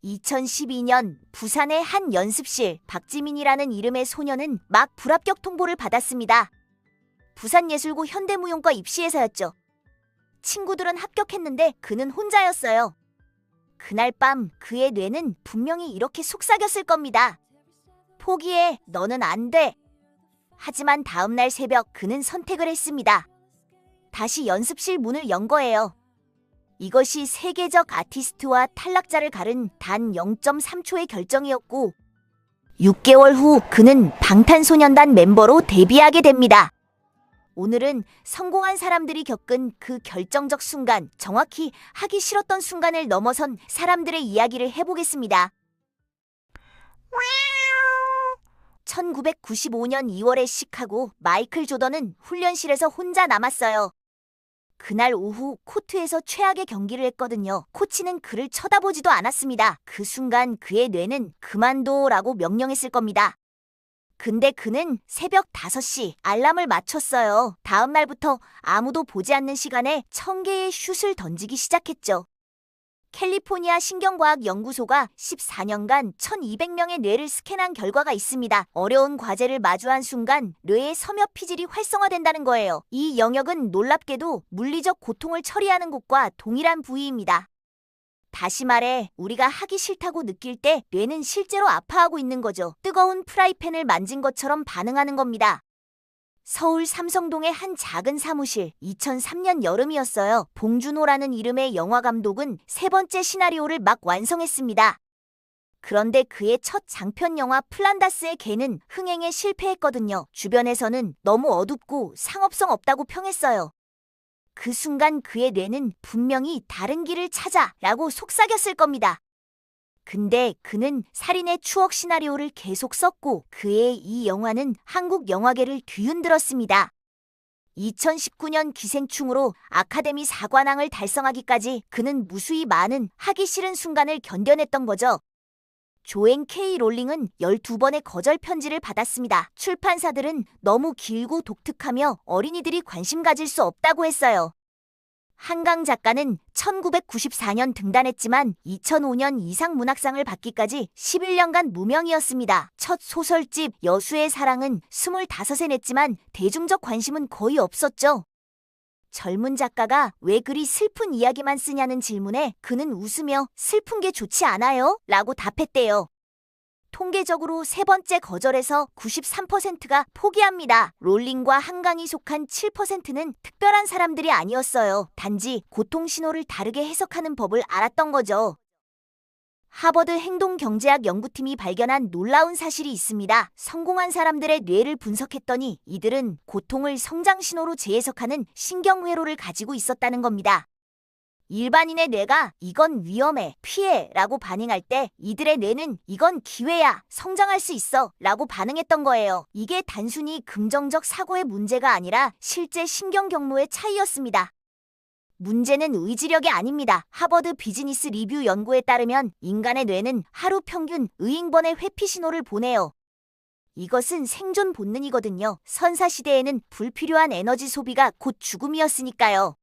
2012년 부산의 한 연습실 박지민이라는 이름의 소녀는 막 불합격 통보를 받았습니다. 부산예술고 현대무용과 입시에서였죠. 친구들은 합격했는데 그는 혼자였어요. 그날 밤 그의 뇌는 분명히 이렇게 속삭였을 겁니다. 포기해, 너는 안 돼. 하지만 다음날 새벽 그는 선택을 했습니다. 다시 연습실 문을 연 거예요. 이것이 세계적 아티스트와 탈락자를 가른 단 0.3초의 결정이었고 6개월 후 그는 방탄소년단 멤버로 데뷔하게 됩니다. 오늘은 성공한 사람들이 겪은 그 결정적 순간, 정확히 하기 싫었던 순간을 넘어선 사람들의 이야기를 해보겠습니다. 1995년 2월에 시카고, 마이클 조던은 훈련실에서 혼자 남았어요. 그날 오후 코트에서 최악의 경기를 했거든요. 코치는 그를 쳐다보지도 않았습니다. 그 순간 그의 뇌는 그만둬라고 명령했을 겁니다. 근데 그는 새벽 5시 알람을 맞췄어요. 다음 날부터 아무도 보지 않는 시간에 1000개의 슛을 던지기 시작했죠. 캘리포니아 신경과학연구소가 14년간 1200명의 뇌를 스캔한 결과가 있습니다. 어려운 과제를 마주한 순간 뇌의 섬엽 피질이 활성화된다는 거예요. 이 영역은 놀랍게도 물리적 고통을 처리하는 곳과 동일한 부위입니다. 다시 말해, 우리가 하기 싫다고 느낄 때 뇌는 실제로 아파하고 있는 거죠. 뜨거운 프라이팬을 만진 것처럼 반응하는 겁니다. 서울 삼성동의 한 작은 사무실, 2003년 여름이었어요. 봉준호라는 이름의 영화 감독은 세 번째 시나리오를 막 완성했습니다. 그런데 그의 첫 장편 영화 플란다스의 개는 흥행에 실패했거든요. 주변에서는 너무 어둡고 상업성 없다고 평했어요. 그 순간 그의 뇌는 분명히 다른 길을 찾아 라고 속삭였을 겁니다. 근데 그는 살인의 추억 시나리오를 계속 썼고 그의 이 영화는 한국 영화계를 뒤흔들었습니다. 2019년 기생충으로 아카데미 4관왕을 달성하기까지 그는 무수히 많은 하기 싫은 순간을 견뎌냈던 거죠. 조앤 K 롤링은 12번의 거절 편지를 받았습니다. 출판사들은 너무 길고 독특하며 어린이들이 관심 가질 수 없다고 했어요. 한강 작가는 1994년 등단했지만 2005년 이상문학상을 받기까지 11년간 무명이었습니다. 첫 소설집 여수의 사랑은 25에 냈지만 대중적 관심은 거의 없었죠. 젊은 작가가 왜 그리 슬픈 이야기만 쓰냐는 질문에 그는 웃으며 슬픈 게 좋지 않아요? 라고 답했대요. 통계적으로 세 번째 거절에서 93%가 포기합니다. 롤링과 한강이 속한 7%는 특별한 사람들이 아니었어요. 단지 고통 신호를 다르게 해석하는 법을 알았던 거죠. 하버드 행동경제학 연구팀이 발견한 놀라운 사실이 있습니다. 성공한 사람들의 뇌를 분석했더니 이들은 고통을 성장 신호로 재해석하는 신경회로를 가지고 있었다는 겁니다. 일반인의 뇌가 이건 위험해, 피해 라고 반응할 때 이들의 뇌는 이건 기회야, 성장할 수 있어 라고 반응했던 거예요. 이게 단순히 긍정적 사고의 문제가 아니라 실제 신경 경로의 차이였습니다. 문제는 의지력이 아닙니다. 하버드 비즈니스 리뷰 연구에 따르면 인간의 뇌는 하루 평균 의인번의 회피 신호를 보내요. 이것은 생존 본능이거든요. 선사시대에는 불필요한 에너지 소비가 곧 죽음이었으니까요.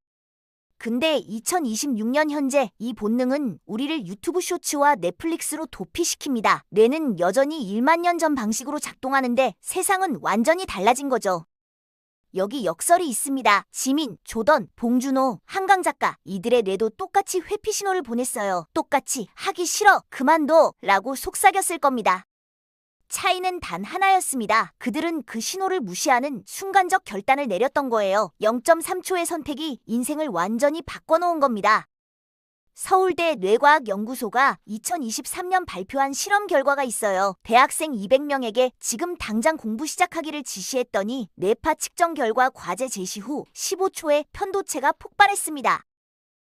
근데 2026년 현재 이 본능은 우리를 유튜브 쇼츠와 넷플릭스로 도피시킵니다. 뇌는 여전히 1만 년 전 방식으로 작동하는데 세상은 완전히 달라진 거죠. 여기 역설이 있습니다. 지민, 조던, 봉준호, 한강 작가 이들의 뇌도 똑같이 회피 신호를 보냈어요. 똑같이 하기 싫어, 그만둬 라고 속삭였을 겁니다. 차이는 단 하나였습니다. 그들은 그 신호를 무시하는 순간적 결단을 내렸던 거예요. 0.3초의 선택이 인생을 완전히 바꿔놓은 겁니다. 서울대 뇌과학연구소가 2023년 발표한 실험 결과가 있어요. 대학생 200명에게 지금 당장 공부 시작하기를 지시했더니 뇌파 측정 결과 과제 제시 후 15초에 편도체가 폭발했습니다.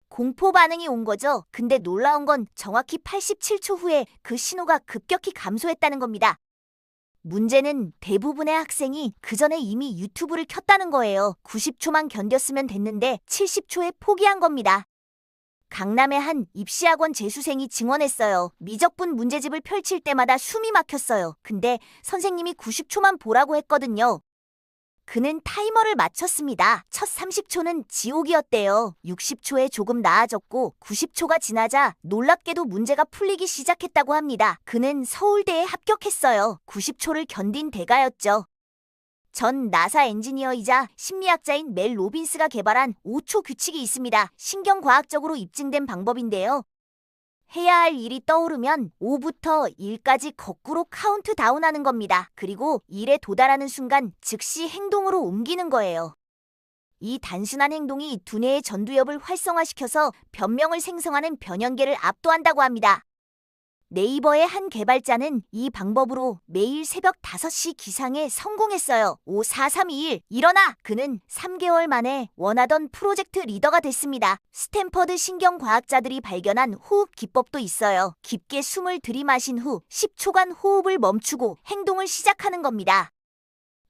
공포 반응이 온 거죠. 근데 놀라운 건 정확히 87초 후에 그 신호가 급격히 감소했다는 겁니다. 문제는 대부분의 학생이 그 전에 이미 유튜브를 켰다는 거예요. 90초만 견뎠으면 됐는데 70초에 포기한 겁니다. 강남의 한 입시학원 재수생이 증언했어요. 미적분 문제집을 펼칠 때마다 숨이 막혔어요. 근데 선생님이 90초만 보라고 했거든요. 그는 타이머를 맞췄습니다. 첫 30초는 지옥이었대요. 60초에 조금 나아졌고 90초가 지나자 놀랍게도 문제가 풀리기 시작했다고 합니다. 그는 서울대에 합격했어요. 90초를 견딘 대가였죠. 전 나사 엔지니어이자 심리학자인 멜 로빈스가 개발한 5초 규칙이 있습니다. 신경과학적으로 입증된 방법인데요. 해야 할 일이 떠오르면 5부터 1까지 거꾸로 카운트다운하는 겁니다. 그리고 1에 도달하는 순간 즉시 행동으로 옮기는 거예요. 이 단순한 행동이 두뇌의 전두엽을 활성화시켜서 변명을 생성하는 변연계를 압도한다고 합니다. 네이버의 한 개발자는 이 방법으로 매일 새벽 5시 기상에 성공했어요. 5, 4, 3, 2, 1, 일어나! 그는 3개월 만에 원하던 프로젝트 리더가 됐습니다. 스탠퍼드 신경과학자들이 발견한 호흡 기법도 있어요. 깊게 숨을 들이마신 후 10초간 호흡을 멈추고 행동을 시작하는 겁니다.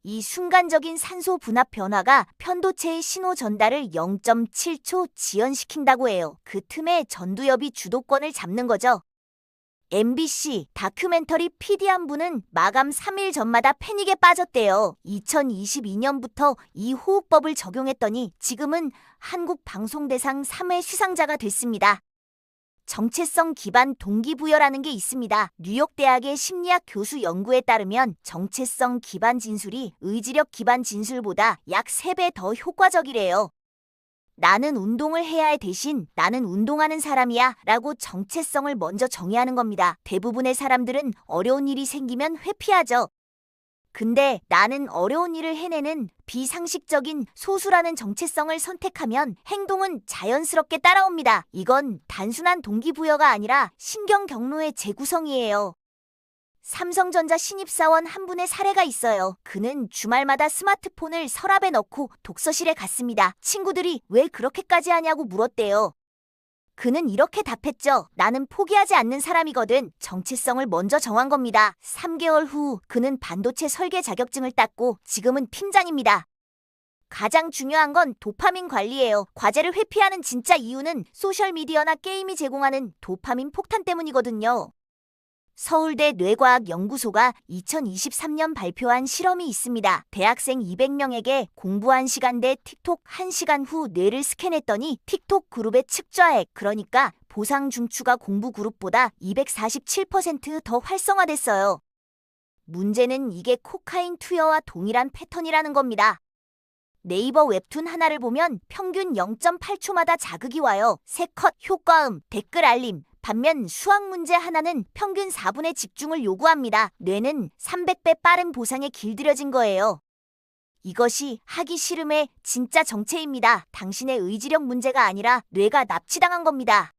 이 순간적인 산소 분압 변화가 편도체의 신호 전달을 0.7초 지연시킨다고 해요. 그 틈에 전두엽이 주도권을 잡는 거죠. MBC 다큐멘터리 PD 한 분은 마감 3일 전마다 패닉에 빠졌대요. 2022년부터 이 호흡법을 적용했더니 지금은 한국 방송대상 3회 수상자가 됐습니다. 정체성 기반 동기부여라는 게 있습니다. 뉴욕대학의 심리학 교수 연구에 따르면 정체성 기반 진술이 의지력 기반 진술보다 약 3배 더 효과적이래요. 나는 운동을 해야 할 대신 나는 운동하는 사람이야 라고 정체성을 먼저 정의하는 겁니다. 대부분의 사람들은 어려운 일이 생기면 회피하죠. 근데 나는 어려운 일을 해내는 비상식적인 소수라는 정체성을 선택하면 행동은 자연스럽게 따라옵니다. 이건 단순한 동기부여가 아니라 신경 경로의 재구성이에요. 삼성전자 신입사원 한 분의 사례가 있어요. 그는 주말마다 스마트폰을 서랍에 넣고 독서실에 갔습니다. 친구들이 왜 그렇게까지 하냐고 물었대요. 그는 이렇게 답했죠. 나는 포기하지 않는 사람이거든. 정체성을 먼저 정한 겁니다. 3개월 후 그는 반도체 설계 자격증을 땄고 지금은 팀장입니다. 가장 중요한 건 도파민 관리예요. 과제를 회피하는 진짜 이유는 소셜미디어나 게임이 제공하는 도파민 폭탄 때문이거든요. 서울대 뇌과학연구소가 2023년 발표한 실험이 있습니다. 대학생 200명에게 공부 1시간대 틱톡 1시간 후 뇌를 스캔했더니 틱톡 그룹의 측좌액, 그러니까 보상 중추가 공부 그룹보다 247% 더 활성화됐어요. 문제는 이게 코카인 투여와 동일한 패턴이라는 겁니다. 네이버 웹툰 하나를 보면 평균 0.8초마다 자극이 와요. 새 컷, 효과음, 댓글 알림. 반면 수학 문제 하나는 평균 4분의 집중을 요구합니다. 뇌는 300배 빠른 보상에 길들여진 거예요. 이것이 하기 싫음의 진짜 정체입니다. 당신의 의지력 문제가 아니라 뇌가 납치당한 겁니다.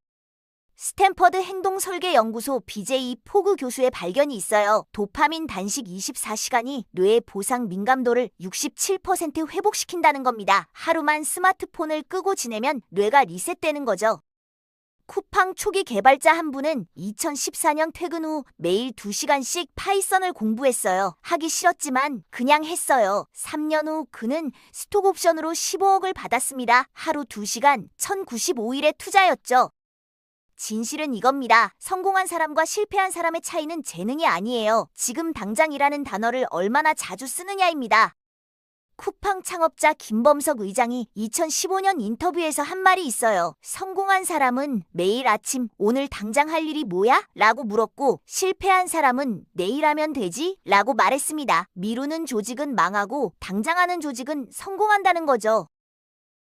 스탠퍼드 행동설계연구소 BJ 포그 교수의 발견이 있어요. 도파민 단식 24시간이 뇌의 보상 민감도를 67% 회복시킨다는 겁니다. 하루만 스마트폰을 끄고 지내면 뇌가 리셋되는 거죠. 쿠팡 초기 개발자 한 분은 2014년 퇴근 후 매일 2시간씩 파이썬을 공부했어요. 하기 싫었지만 그냥 했어요. 3년 후 그는 스톡옵션으로 15억을 받았습니다. 하루 2시간, 1095일의 투자였죠. 진실은 이겁니다. 성공한 사람과 실패한 사람의 차이는 재능이 아니에요. 지금 당장이라는 단어를 얼마나 자주 쓰느냐입니다. 쿠팡 창업자 김범석 의장이 2015년 인터뷰에서 한 말이 있어요. 성공한 사람은 매일 아침 오늘 당장 할 일이 뭐야? 라고 물었고 실패한 사람은 내일 하면 되지? 라고 말했습니다. 미루는 조직은 망하고 당장 하는 조직은 성공한다는 거죠.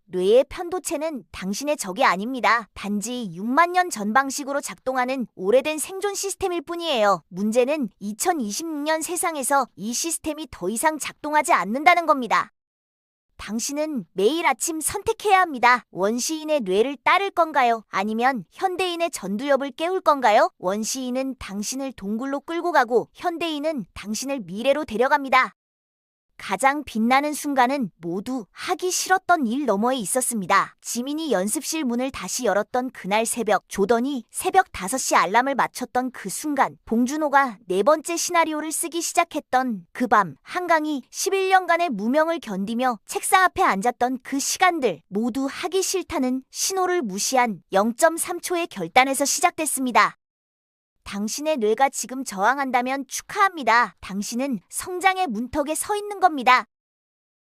뇌의 편도체는 당신의 적이 아닙니다. 단지 6만 년 전 방식으로 작동하는 오래된 생존 시스템일 뿐이에요. 문제는 2026년 세상에서 이 시스템이 더 이상 작동하지 않는다는 겁니다. 당신은 매일 아침 선택해야 합니다. 원시인의 뇌를 따를 건가요? 아니면 현대인의 전두엽을 깨울 건가요? 원시인은 당신을 동굴로 끌고 가고 현대인은 당신을 미래로 데려갑니다. 가장 빛나는 순간은 모두 하기 싫었던 일 너머에 있었습니다. 지민이 연습실 문을 다시 열었던 그날 새벽, 조던이 새벽 5시 알람을 맞췄던 그 순간, 봉준호가 4번째 시나리오를 쓰기 시작했던 그 밤, 한강이 11년간의 무명을 견디며 책상 앞에 앉았던 그 시간들, 모두 하기 싫다는 신호를 무시한 0.3초의 결단에서 시작됐습니다. 당신의 뇌가 지금 저항한다면 축하합니다. 당신은 성장의 문턱에 서 있는 겁니다.